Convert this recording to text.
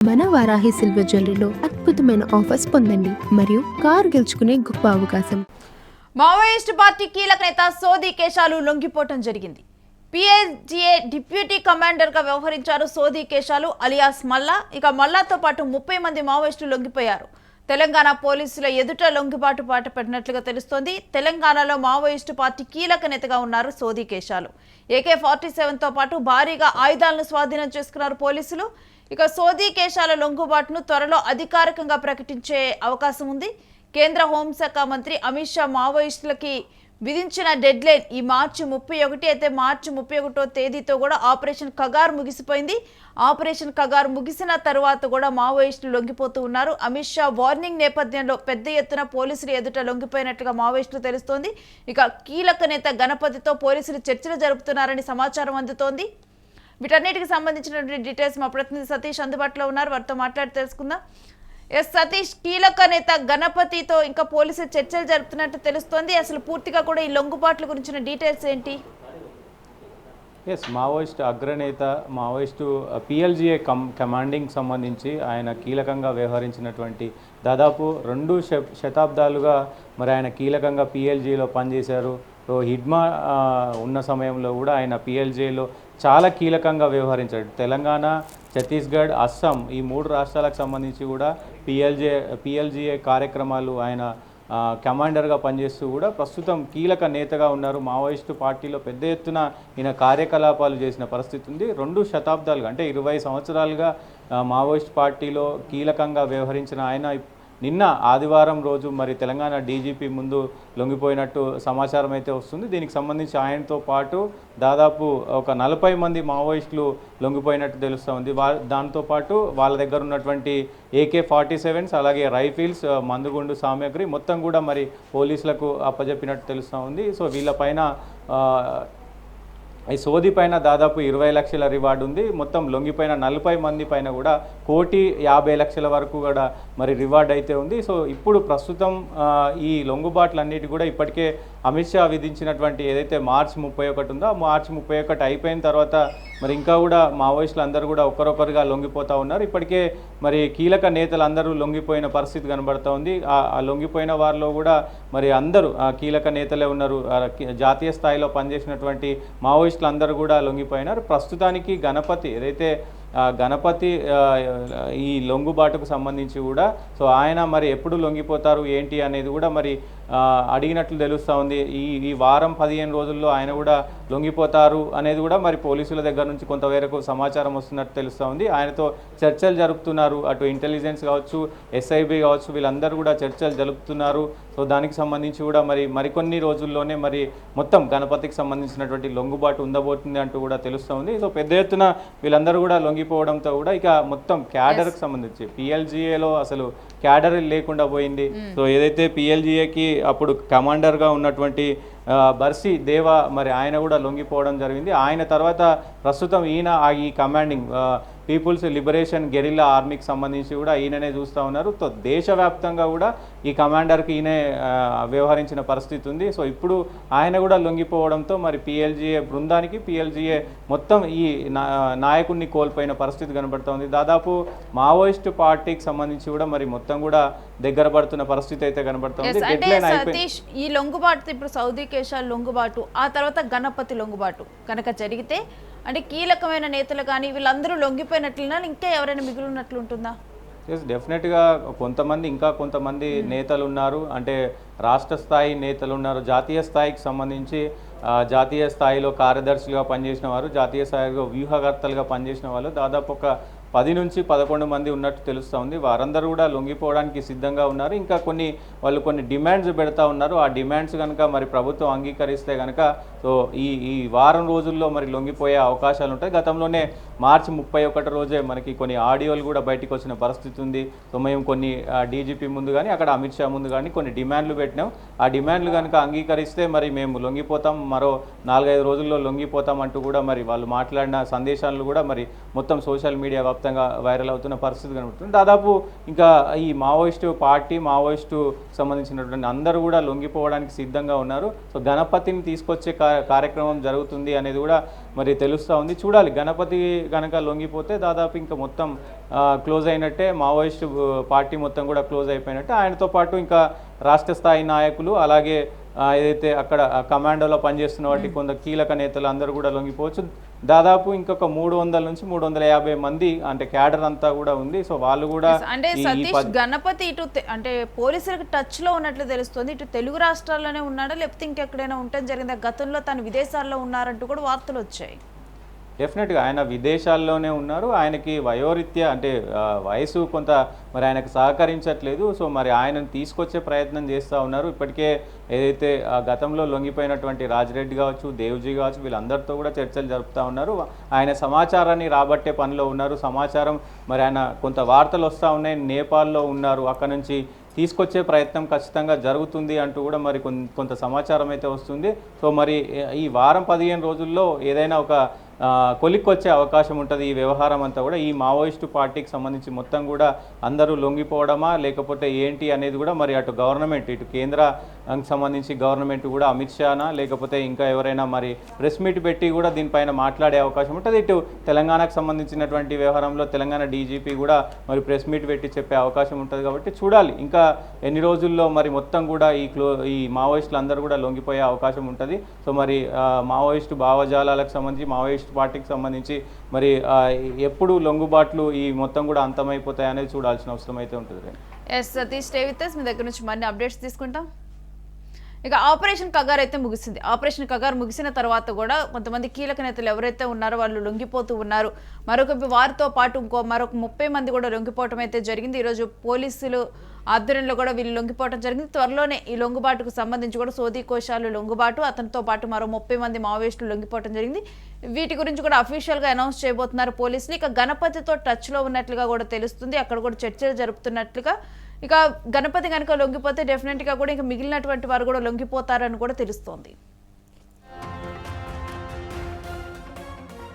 మన వారాహి సిల్వర్ జ్యువెలరీలో అద్భుతమైన ఆఫర్స్ పొందండి మరియు కారు గెలుచుకునే గొప్ప అవకాశం. మావోయిస్టు పార్టీ కీలక నేత సోది కేశాలు లొంగిపోవటం జరిగింది. పిఎస్జిఏ డిప్యూటీ కమాండర్గా వ్యవహరించారు సోది కేశాలు అలియాస్ మల్లా. ఇక మల్లాతో పాటు 30 మంది మావోయిస్టులు లొంగిపోయారు. తెలంగాణ పోలీసుల ఎదుట లొంగిబాటు పాట పడినట్లుగా తెలుస్తోంది. తెలంగాణలో మావోయిస్టు పార్టీ కీలక నేతగా ఉన్నారు సోది కేశాలు. AK-47తో పాటు భారీగా ఆయుధాలను స్వాధీనం చేసుకున్నారు పోలీసులు. ఇక సోది కేశాల లొంగుబాటును త్వరలో అధికారికంగా ప్రకటించే అవకాశం ఉంది. కేంద్ర హోంశాఖ మంత్రి అమిత్ షా మావోయిస్టులకి విధించిన డెడ్ లైన్ ఈ మార్చి 31. అయితే మార్చి 31వ తేదీతో కూడా ఆపరేషన్ కగార్ ముగిసిపోయింది. ఆపరేషన్ కగార్ ముగిసిన తర్వాత కూడా మావోయిస్టులు లొంగిపోతూ ఉన్నారు. అమిత్ షా వార్నింగ్ నేపథ్యంలో పెద్ద ఎత్తున పోలీసులు ఎదుట లొంగిపోయినట్లుగా మావోయిస్టులు తెలుస్తోంది. ఇక కీలక నేత గణపతితో పోలీసులు చర్చలు జరుపుతున్నారని సమాచారం అందుతోంది. వీటన్నిటికి సంబంధించినటువంటి డీటెయిల్స్ మా ప్రతినిధి సతీష్ అందుబాటులో ఉన్నారు, వారితో మాట్లాడి తెలుసుకుందాం. సతీష్, కీలక నేత గణపతితో ఇంకా పోలీసులు చర్చలు జరుపుతున్నట్టు తెలుస్తోంది. అసలు పూర్తిగా కూడా ఈ లొంగుబాట్ల గురించిన డీటెయిల్స్ ఏంటి? మావోయిస్టు అగ్రనేత మావోయిస్టు పిఎల్జిఏ కమాండింగ్ సంబంధించి ఆయన కీలకంగా వ్యవహరించినటువంటి దాదాపు 2 శతాబ్దాలుగా మరి ఆయన కీలకంగా పిఎల్జిలో పనిచేశారు. సో హిడ్మా ఉన్న సమయంలో కూడా ఆయన పిఎల్జేలో చాలా కీలకంగా వ్యవహరించాడు. తెలంగాణ, ఛత్తీస్గఢ్, అస్సాం ఈ 3 రాష్ట్రాలకు సంబంధించి కూడా పిఎల్జిఏ కార్యక్రమాలు ఆయన కమాండర్గా పనిచేస్తూ కూడా ప్రస్తుతం కీలక నేతగా ఉన్నారు. మావోయిస్టు పార్టీలో పెద్ద ఎత్తున ఈయన కార్యకలాపాలు చేసిన పరిస్థితి ఉంది. 2 శతాబ్దాలుగా అంటే 20 సంవత్సరాలుగా మావోయిస్ట్ పార్టీలో కీలకంగా వ్యవహరించిన ఆయన నిన్న ఆదివారం రోజు మరి తెలంగాణ డీజీపీ ముందు లొంగిపోయినట్టు సమాచారం అయితే వస్తుంది. దీనికి సంబంధించి ఆయనతో పాటు దాదాపు ఒక 40 మంది మావోయిస్టులు లొంగిపోయినట్టు తెలుస్తూ ఉంది. దాంతోపాటు వాళ్ళ దగ్గర ఉన్నటువంటి AK-47 అలాగే రైఫిల్స్, మందుగుండు సామాగ్రి మొత్తం కూడా మరి పోలీసులకు అప్పజెప్పినట్టు తెలుస్తూ ఉంది. సో వీళ్ళపైన ఈ సోది పైన దాదాపు 20 లక్షల రివార్డు ఉంది. మొత్తం లొంగిపోయిన 40 మంది పైన కూడా 1,50,00,000 వరకు కూడా మరి రివార్డ్ అయితే ఉంది. సో ఇప్పుడు ప్రస్తుతం ఈ లొంగుబాట్లన్నిటి కూడా ఇప్పటికే అమిత్ షా విధించినటువంటి ఏదైతే మార్చి 31 ఉందో మార్చి 31 అయిపోయిన తర్వాత మరి ఇంకా కూడా మావోయిస్టులు అందరూ కూడా ఒకరొకరుగా లొంగిపోతూ ఉన్నారు. ఇప్పటికే మరి కీలక నేతలు అందరూ లొంగిపోయిన పరిస్థితి కనబడుతూ ఉంది. ఆ లొంగిపోయిన వారిలో కూడా మరి అందరూ కీలక నేతలే ఉన్నారు. జాతీయ స్థాయిలో పనిచేసినటువంటి మావోయిస్టులు అందరూ కూడా లొంగిపోయినారు. ప్రస్తుతానికి గణపతి ఏదైతే గణపతి ఈ లొంగుబాటుకు సంబంధించి కూడా సో ఆయన మరి ఎప్పుడు లొంగిపోతారు ఏంటి అనేది కూడా మరి అడిగినట్లు తెలుస్తూ ఉంది. ఈ వారం 15 రోజుల్లో ఆయన కూడా లొంగిపోతారు అనేది కూడా మరి పోలీసుల దగ్గర నుంచి కొంతవరకు సమాచారం వస్తున్నట్టు తెలుస్తూ ఉంది. ఆయనతో చర్చలు జరుపుతున్నారు. అటు ఇంటెలిజెన్స్ కావచ్చు, SIB కావచ్చు, వీళ్ళందరూ కూడా చర్చలు జరుపుతున్నారు. సో దానికి సంబంధించి కూడా మరికొన్ని రోజుల్లోనే మరి మొత్తం గణపతికి సంబంధించినటువంటి లొంగుబాటు ఉండబోతుంది అంటూ కూడా తెలుస్తూ ఉంది. సో పెద్ద ఎత్తున వీళ్ళందరూ కూడా లొంగిపోవడంతో కూడా ఇక మొత్తం క్యాడర్కి సంబంధించి పిఎల్జిఏలో అసలు క్యాడర్ లేకుండా పోయింది. సో ఏదైతే పిఎల్జిఏకి అప్పుడు కమాండర్గా ఉన్నటువంటి బర్సీ దేవా మరి ఆయన కూడా లొంగిపోవడం జరిగింది. ఆయన తర్వాత ప్రస్తుతం ఈయన ఈ కమాండింగ్ పీపుల్స్ లిబరేషన్ గెరిల్లా ఆర్మీకి సంబంధించి కూడా ఈయననే చూస్తూ ఉన్నారు. సో దేశవ్యాప్తంగా కూడా ఈ కమాండర్కి ఈయనే వ్యవహరించిన పరిస్థితి ఉంది. సో ఇప్పుడు ఆయన కూడా లొంగిపోవడంతో మరి పిఎల్జిఏ బృందానికి పిఎల్జిఏ మొత్తం ఈ నాయకుడిని కోల్పోయిన పరిస్థితి కనబడుతోంది. దాదాపు మావోయిస్టు పార్టీకి సంబంధించి కూడా మరి మొత్తం కూడా దగ్గర పడుతున్న పరిస్థితి అయితే కనబడుతుంది. ఈ లొంగుబాటు ఇప్పుడు సౌదీ కేశాల లొంగుబాటు ఆ తర్వాత గణపతి లొంగుబాటు కనుక జరిగితే అంటే కీలకమైన నేతలు కానీ వీళ్ళందరూ లొంగిపోయినట్లున్నా ఇంకా ఎవరైనా మిగిలినట్లు ఉంటుందా? డెఫినెట్గా కొంతమంది నేతలు ఉన్నారు. అంటే రాష్ట్ర స్థాయి నేతలు ఉన్నారు. జాతీయ స్థాయికి సంబంధించి జాతీయ స్థాయిలో కార్యదర్శులుగా పనిచేసిన వారు, జాతీయ స్థాయిలో వ్యూహకర్తలుగా పనిచేసిన వాళ్ళు దాదాపు ఒక 10 నుంచి 11 మంది ఉన్నట్టు తెలుస్తూ ఉంది. వారందరూ కూడా లొంగిపోవడానికి సిద్ధంగా ఉన్నారు. ఇంకా కొన్ని డిమాండ్స్ పెడతా ఉన్నారు. ఆ డిమాండ్స్ కనుక మరి ప్రభుత్వం అంగీకరిస్తే కనుక సో ఈ వారం రోజుల్లో మరి లొంగిపోయే అవకాశాలు ఉంటాయి. గతంలోనే మార్చి 31 రోజే మనకి కొన్ని ఆడియోలు కూడా బయటకు వచ్చిన పరిస్థితి ఉంది. సో మేము కొన్ని డీజీపీ ముందు కానీ అక్కడ అమిత్ షా ముందు కానీ కొన్ని డిమాండ్లు పెట్టినాం. ఆ డిమాండ్లు కనుక అంగీకరిస్తే మరి మేము లొంగిపోతాం, మరో 4-5 రోజుల్లో లొంగిపోతాం అంటూ కూడా మరి వాళ్ళు మాట్లాడిన సందేశాలు కూడా మరి మొత్తం సోషల్ మీడియా వ్యాప్తంగా వైరల్ అవుతున్న పరిస్థితి కనబడుతుంది. దాదాపు ఇంకా ఈ మావోయిస్టు పార్టీ మావోయిస్టు సంబంధించినటువంటి అందరూ కూడా లొంగిపోవడానికి సిద్ధంగా ఉన్నారు. సో గణపతిని తీసుకొచ్చే కార్యక్రమం జరుగుతుంది అనేది కూడా మరి తెలుస్తూ ఉంది. చూడాలి, గణపతి కనుక లొంగిపోతే దాదాపు ఇంకా మొత్తం క్లోజ్ అయినట్టే, మావోయిస్ట్ పార్టీ మొత్తం కూడా క్లోజ్ అయిపోయినట్టే. ఆయనతో పాటు ఇంకా రాష్ట్ర స్థాయి నాయకులు, అలాగే ఏదైతే అక్కడ కమాండోలో పనిచేస్తున్న వాటి కొంత కీలక నేతలు అందరూ కూడా లొంగిపోవచ్చు. దాదాపు ఇంకొక 300 నుంచి 350 మంది అంటే క్యాడర్ అంతా కూడా ఉంది. సో వాళ్ళు కూడా అంటే సతీష్ గణపతి ఇటు అంటే పోలీసులకు టచ్ లో ఉన్నట్లు తెలుస్తుంది. ఇటు తెలుగు రాష్ట్రాల్లోనే ఉన్నాడా లేకపోతే ఇంకెక్కడైనా ఉండటం జరిగిందా? గతంలో తను విదేశాల్లో ఉన్నారంటూ కూడా వార్తలు వచ్చాయి. డెఫినెట్గా ఆయన విదేశాల్లోనే ఉన్నారు. ఆయనకి వయోరీత్యా అంటే వయసు కొంత మరి ఆయనకు సహకరించట్లేదు. సో మరి ఆయనను తీసుకొచ్చే ప్రయత్నం చేస్తూ ఉన్నారు. ఇప్పటికే ఏదైతే గతంలో లొంగిపోయినటువంటి రాజిరెడ్డి కావచ్చు, దేవ్జీ కావచ్చు, వీళ్ళందరితో కూడా చర్చలు జరుపుతూ ఉన్నారు. ఆయన సమాచారాన్ని రాబట్టే పనిలో ఉన్నారు. సమాచారం మరి ఆయన కొంత వార్తలు వస్తూ ఉన్నాయి, నేపాల్లో ఉన్నారు, అక్కడ నుంచి తీసుకొచ్చే ప్రయత్నం ఖచ్చితంగా జరుగుతుంది అంటూ కూడా మరి కొంత సమాచారం అయితే వస్తుంది. సో మరి ఈ వారం 15 రోజుల్లో ఏదైనా ఒక కొలిక్కొచ్చే అవకాశం ఉంటుంది ఈ వ్యవహారం అంతా కూడా. ఈ మావోయిస్టు పార్టీకి సంబంధించి మొత్తం కూడా అందరూ లొంగిపోవడమా లేకపోతే ఏంటి అనేది కూడా మరి అటు గవర్నమెంట్, ఇటు కేంద్రానికి సంబంధించి గవర్నమెంట్ కూడా అమిత్ షానా లేకపోతే ఇంకా ఎవరైనా మరి ప్రెస్ మీట్ పెట్టి కూడా దీనిపైన మాట్లాడే అవకాశం ఉంటుంది. ఇటు తెలంగాణకు సంబంధించినటువంటి వ్యవహారంలో తెలంగాణ డీజీపీ కూడా మరి ప్రెస్ మీట్ పెట్టి చెప్పే అవకాశం ఉంటుంది. కాబట్టి చూడాలి ఇంకా ఎన్ని రోజుల్లో మరి మొత్తం కూడా ఈ మావోయిస్టులు అందరూ కూడా లొంగిపోయే అవకాశం ఉంటుంది. సో మరి మావోయిస్టు భావజాలాలకు సంబంధించి మావోయిస్టు పార్టీకి సంబంధించి మరి ఎప్పుడు లొంగుబాట్లు ఈ మొత్తం కూడా అంతమైపోతాయి అనేది చూడాల్సిన అవసరం అయితే ఉంటుంది. S Satish, stay with us. మీ దగ్గర నుంచి మరిన్ని అప్డేట్స్ తీసుకుంటాం. ఇక ఆపరేషన్ కగార్ అయితే ముగిసింది. ఆపరేషన్ కగార్ ముగిసిన తర్వాత కూడా కొంతమంది కీలక నేతలు ఎవరైతే ఉన్నారో వాళ్ళు లొంగిపోతూ ఉన్నారు. వారితో పాటు మరొక 30 మంది కూడా లొంగిపోవటం అయితే జరిగింది. ఈరోజు పోలీసులు ఆధ్వర్యంలో కూడా వీళ్ళు లొంగిపోవడం జరిగింది. త్వరలోనే ఈ లొంగుబాటుకు సంబంధించి కూడా సోదీ కోశాలు లొంగుబాటు, అతనితో పాటు మరో 30 మంది మావోయిస్టులు లొంగిపోవడం జరిగింది. వీటి గురించి కూడా అఫీషియల్గా అనౌన్స్ చేయబోతున్నారు పోలీసులు. ఇక గణపతితో టచ్లో ఉన్నట్లుగా కూడా తెలుస్తుంది. అక్కడ కూడా చర్చలు జరుపుతున్నట్లుగా. ఇక గణపతి కనుక లొంగిపోతే డెఫినెట్గా కూడా ఇంకా మిగిలినటువంటి వారు కూడా లొంగిపోతారని కూడా తెలుస్తోంది.